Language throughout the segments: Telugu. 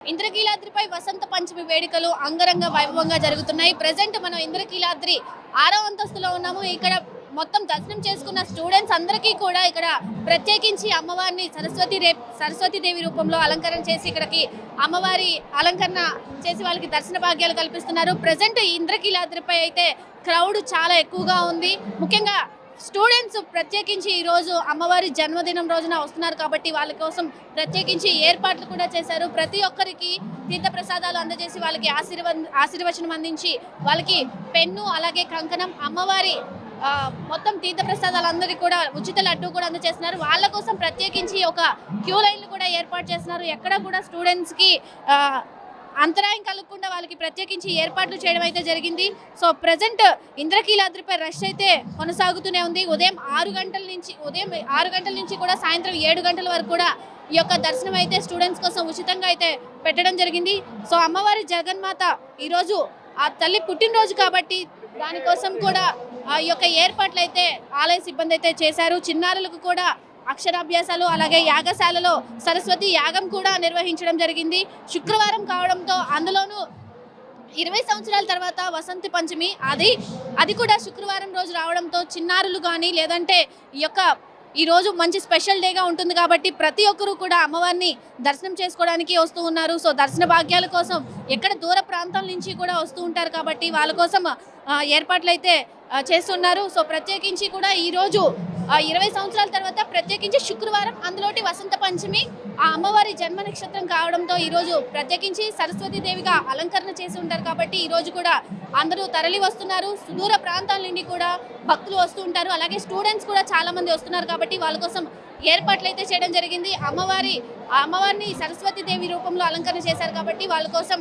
ఇంద్రకీలాద్రిపై వసంత పంచమి వేడుకలు అంగరంగ వైభవంగా జరుగుతున్నాయి. ప్రెజెంట్ మనం ఇంద్రకీలాద్రి 6వ అంతస్తులో ఉన్నాము. ఇక్కడ మొత్తం దర్శనం చేసుకున్న స్టూడెంట్స్ అందరికీ కూడా ఇక్కడ ప్రత్యేకించి అమ్మవారిని సరస్వతీదేవి రూపంలో అలంకరణ చేసి ఇక్కడికి అమ్మవారి అలంకరణ చేసి వాళ్ళకి దర్శన భాగ్యాలు కల్పిస్తున్నారు. ప్రెజెంట్ ఇంద్రకీలాద్రిపై అయితే క్రౌడ్ చాలా ఎక్కువగా ఉంది. ముఖ్యంగా స్టూడెంట్స్ ప్రత్యేకించి ఈ రోజు అమ్మవారి జన్మదినం రోజున వస్తున్నారు కాబట్టి వాళ్ళ కోసం ప్రత్యేకించి ఏర్పాట్లు కూడా చేశారు. ప్రతి ఒక్కరికి తీర్థ ప్రసాదాలు అందజేసి వాళ్ళకి ఆశీర్వచనం అందించి వాళ్ళకి పెన్ను అలాగే కంకణం అమ్మవారి మొత్తం తీర్థ ప్రసాదాలు అందరికీ కూడా ఉచిత లడ్డు కూడా అందజేస్తున్నారు. వాళ్ళ కోసం ప్రత్యేకించి ఒక క్యూ లైన్లు కూడా ఏర్పాటు చేస్తున్నారు. ఎక్కడ కూడా స్టూడెంట్స్కి అంతరాయం కలగకుండా వాళ్ళకి ప్రత్యేకించి ఏర్పాట్లు చేయడం అయితే జరిగింది. సో ప్రజెంట్ ఇంద్రకీలాద్రిపై రష్ అయితే కొనసాగుతూనే ఉంది. ఉదయం 6 గంటల నుంచి కూడా సాయంత్రం 7 గంటల వరకు కూడా ఈ యొక్క దర్శనం అయితే స్టూడెంట్స్ కోసం ఉచితంగా అయితే పెట్టడం జరిగింది. సో అమ్మవారి జగన్మాత ఈరోజు ఆ తల్లి పుట్టినరోజు కాబట్టి దానికోసం కూడా ఈ యొక్క ఏర్పాట్లు అయితే ఆలయ సిబ్బంది అయితే చేశారు. చిన్నారులకు కూడా అక్షరాభ్యాసాలు అలాగే యాగశాలలో సరస్వతి యాగం కూడా నిర్వహించడం జరిగింది. శుక్రవారం కావడంతో అందులోనూ 20 సంవత్సరాల తర్వాత వసంత పంచమి అది కూడా శుక్రవారం రోజు రావడంతో చిన్నారులు కానీ లేదంటే ఈ రోజు మంచి స్పెషల్ డేగా ఉంటుంది కాబట్టి ప్రతి ఒక్కరూ కూడా అమ్మవారిని దర్శనం చేసుకోవడానికి వస్తూ ఉన్నారు. సో దర్శన భాగ్యాల కోసం ఎక్కడ దూర ప్రాంతాల నుంచి కూడా వస్తూ ఉంటారు కాబట్టి వాళ్ళ కోసం ఏర్పాట్లు అయితే చేస్తున్నారు. సో ప్రత్యేకించి కూడా ఈరోజు 20 సంవత్సరాల తర్వాత ప్రత్యేకించి శుక్రవారం అందులోటి వసంత పంచమి ఆ అమ్మవారి జన్మ నక్షత్రం కావడంతో ఈరోజు ప్రత్యేకించి సరస్వతీదేవిగా అలంకరణ చేసి ఉంటారు కాబట్టి ఈరోజు కూడా అందరూ తరలి వస్తున్నారు. సుదూర ప్రాంతాల నుండి కూడా భక్తులు వస్తూ ఉంటారు. అలాగే స్టూడెంట్స్ కూడా చాలా మంది వస్తున్నారు కాబట్టి వాళ్ళ కోసం ఏర్పాట్లు అయితే చేయడం జరిగింది. అమ్మవారిని సరస్వతీదేవి రూపంలో అలంకరణ చేశారు కాబట్టి వాళ్ళ కోసం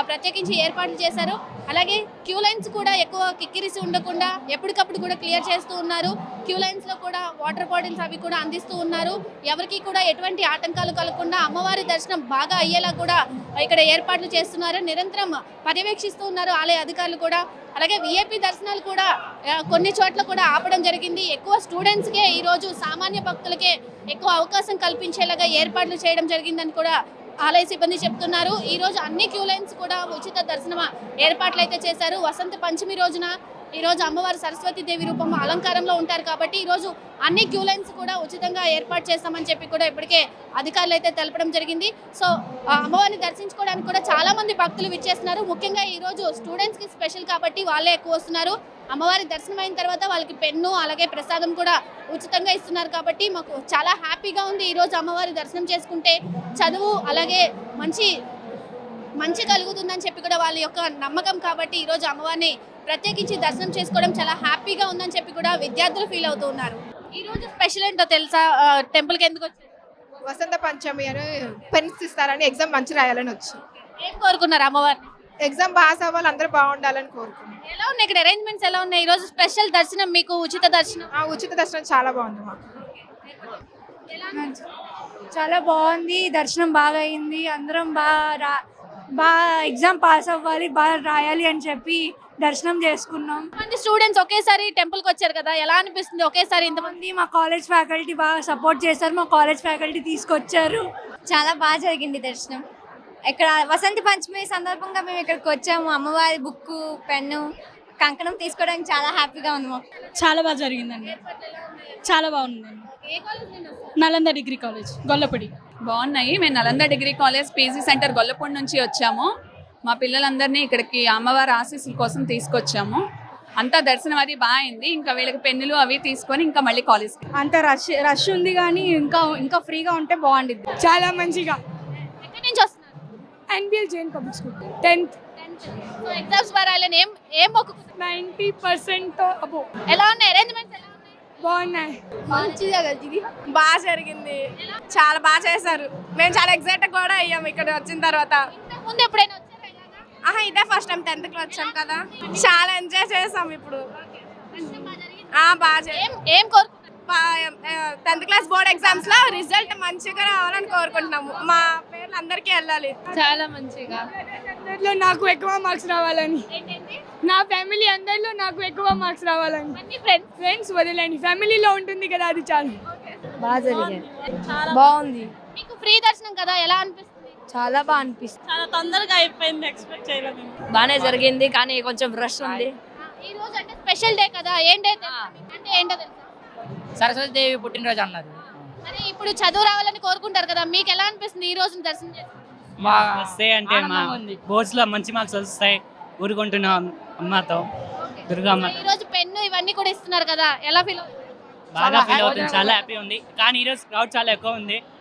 ప్రత్యేకించి ఏర్పాట్లు చేశారు. అలాగే క్యూ లైన్స్ కూడా ఎక్కువ కిక్కిరిసి ఉండకుండా ఎప్పటికప్పుడు కూడా క్లియర్ చేస్తూ ఉన్నారు. క్యూ లైన్స్ లో కూడా వాటర్ బాటిల్స్ అవి కూడా అందిస్తూ ఉన్నారు. ఎవరికి కూడా ఎటువంటి ఆటంకాలు కలగకుండా అమ్మవారి దర్శనం బాగా అయ్యేలా కూడా ఇక్కడ ఏర్పాట్లు చేస్తున్నారు. నిరంతరం పర్యవేక్షిస్తూ ఉన్నారు ఆలయ అధికారులు కూడా. అలాగే విఐపి దర్శనాలు కూడా కొన్ని చోట్ల కూడా ఆపడం జరిగింది. ఎక్కువ స్టూడెంట్స్కే ఈరోజు సామాన్య భక్తులకే ఎక్కువ అవకాశం కల్పించేలాగా ఏర్పాట్లు చేయడం జరిగిందని కూడా ఆలయ సిబ్బంది చెప్తున్నారు. ఈ రోజు అన్ని క్యూ లైన్స్ కూడా ఉచిత దర్శనం ఏర్పాట్లు అయితే చేశారు. వసంత పంచమి రోజున ఈరోజు అమ్మవారు సరస్వతీదేవి రూపం అలంకారంలో ఉంటారు కాబట్టి ఈరోజు అన్ని క్యూ లైన్స్ కూడా ఉచితంగా ఏర్పాటు చేస్తామని చెప్పి కూడా ఇప్పటికే అధికారులు అయితే తెలపడం జరిగింది. సో అమ్మవారిని దర్శించుకోవడానికి కూడా చాలా మంది భక్తులు విచ్చేస్తున్నారు. ముఖ్యంగా ఈరోజు స్టూడెంట్స్కి స్పెషల్ కాబట్టి వాళ్ళే ఎక్కువ వస్తున్నారు. అమ్మవారి దర్శనం అయిన తర్వాత వాళ్ళకి పెన్ను అలాగే ప్రసాదం కూడా ఉచితంగా ఇస్తున్నారు కాబట్టి మాకు చాలా హ్యాపీగా ఉంది. ఈరోజు అమ్మవారి దర్శనం చేసుకుంటే చదువు అలాగే మంచి కలుగుతుందని చెప్పి కూడా వాళ్ళ యొక్క నమ్మకం కాబట్టి ఈరోజు అమ్మవారిని ప్రత్యేకించి దర్శనం చేసుకోవడం చాలా హ్యాపీగా ఉందని చెప్పి కూడా విద్యార్థులు ఫీల్ అవుతూ ఉన్నారు. ఈ రోజు స్పెషల్ ఏంటో తెలుసా? టెంపుల్కి ఎందుకు వచ్చారు? వసంత పంచమి అని పెన్స్ ఇస్తారని ఎగ్జామ్ మంచి రాయాలని వచ్చి ఏం కోరుకున్నారు అమ్మవారిని? ఎగ్జామ్ పాస్ అవ్వాలి, అందరూ బాగుండాలని కోరుకున్నాం. ఎలా ఉన్నాయి ఇక్కడ అరేంజ్మెంట్స్ ఎలా ఉన్నాయి? ఈ రోజు స్పెషల్ దర్శనం మీకు ఉచిత దర్శనం. ఉచిత దర్శనం చాలా బాగుంది మాకు. చాలా బాగుంది, దర్శనం బాగా అయింది. అందరం బాగా ఎగ్జామ్ పాస్ అవ్వాలి, బాగా రాయాలి అని చెప్పి దర్శనం చేసుకున్నాం. మంది స్టూడెంట్స్ ఒకేసారి టెంపుల్కి వచ్చారు కదా, ఎలా అనిపిస్తుంది ఒకేసారి ఇంతమంది? మా కాలేజ్ ఫ్యాకల్టీ బాగా సపోర్ట్ చేశారు, మా కాలేజ్ ఫ్యాకల్టీ తీసుకొచ్చారు. చాలా బాగా జరిగింది దర్శనం. ఇక్కడ వసంత పంచమి సందర్భంగా మేము ఇక్కడికి వచ్చాము. అమ్మవారి బుక్కు పెన్ను కంకణం తీసుకోవడానికి చాలా హ్యాపీగా ఉంది మాకు. చాలా బాగా జరిగిందండి, చాలా బాగుందండి. Nalanda degree college Gollapudi. బాగున్నాయి. మేము Nalanda degree college PG centre Gollapudi నుంచి వచ్చాము. మా పిల్లలందరినీ ఇక్కడికి అమ్మవారి ఆశీస్సుల కోసం తీసుకొచ్చాము. అంతా దర్శనం అది బాగా అయింది. ఇంకా వీళ్ళకి పెన్నులు అవి తీసుకొని ఇంకా మళ్ళీ కాలేజ్కి. అంత రష్ ఉంది కానీ ఇంకా ఫ్రీగా ఉంటే బాగుండిద్ది. చాలా మంచిగా. ఎక్కడి నుంచి వస్తున్నారు? ఎన్బిఎల్ Jain public school 10th. So exams రాయాలని ఏం మొక్కుకున్నారు? 90% అబో. ఎలా ఉన్నాయి అరేంజ్మెంట్స్? ఎలా ఉన్నాయి? బాగున్నాయి. బాగా జరిగింది, చాలా బాగా చేశారు. మేము చాలా ఎక్సైట్ కూడా అయ్యాము ఇక్కడ వచ్చిన తర్వాత. ఇంతకు ముందు ఎప్పుడైనా వచ్చారా ఇలాగా? ఇదే ఫస్ట్ టైం 10th క్లాస్ వచ్చాం కదా, చాలా ఎంజాయ్ చేసాం. ఇప్పుడు దర్శనం బాగా జరిగిందా? బాగా ఏం కోరుకున్నారు? 10th క్లాస్ బోర్డ్ ఎగ్జామ్స్ లో రిజల్ట్ మంచిగా రావాలని కోరుకుంటున్నాము. మా పేర్లు అందరికీ వెళ్ళాలి. చాలా మంచిగా. అందరిలో నాకు ఎక్కువ మార్క్స్ రావాలని, నా ఫ్యామిలీ అందరిలో నాకు ఎక్కువ మార్క్స్ రావాలని. ఫ్రెండ్స్ వదిలేండి, ఫ్యామిలీలో ఉంటుంది కదా, అది చాలు. బాగా జరిగింది, బాగుంది. మీకు ఫ్రీ దర్శనం కదా, ఎలా అనిపిస్తుంది? చాలా బాగా అనిపిస్తుంది. చాలా తొందరగా అయిపోయింది, ఎక్స్పెక్ట్ చేయలేదు. బాగానే జరిగింది కానీ కొంచెం రష్ ఉంది. ఈ రోజు అంటే స్పెషల్ డే కదా, ఏం డే అంటే ఏంటో తెలుసా? సరస్వతి దేవి పుట్టినరోజు అన్నారు. మరి ఇప్పుడు చదువు రావాలని కోరుకుంటారు కదా, మీకు ఎలా అనిపిస్తుంది ఈ రోజు దర్శనం చేసి? వస్తే అంటే మా బోర్డ్స్ లో మంచి మార్క్స్ వస్తాయి ఊరుకుంటున్నాం అమ్మతో, దుర్గమ్మ. ఈ రోజు పెన్ను ఇవన్నీ కూడా ఇస్తున్నారు కదా, ఎలా ఫీల్? బాగా ఫీల్ అవుతుంది, చాలా హ్యాపీ ఉంది. కానీ ఈ రోజు క్రౌడ్ చాలా ఎక్కువ ఉంది.